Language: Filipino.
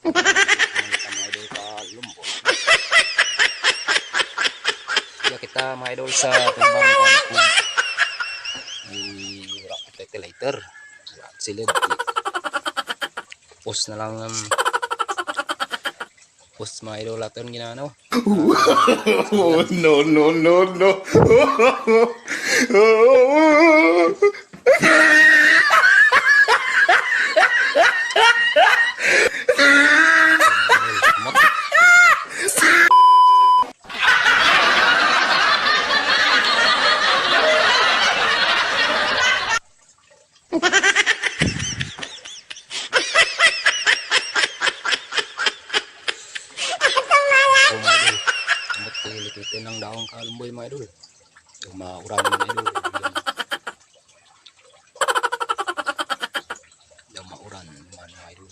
Kita mga idol ka lumbot. Kaya kita mga idol sa tabang kung di wala kita later. Silid post na lang post mga idol aton ginano. Oh, no, no, no, no. Lipitin ng daong kalumboy mga idol. Yung maurang mga idol. Yung mauran mga idol.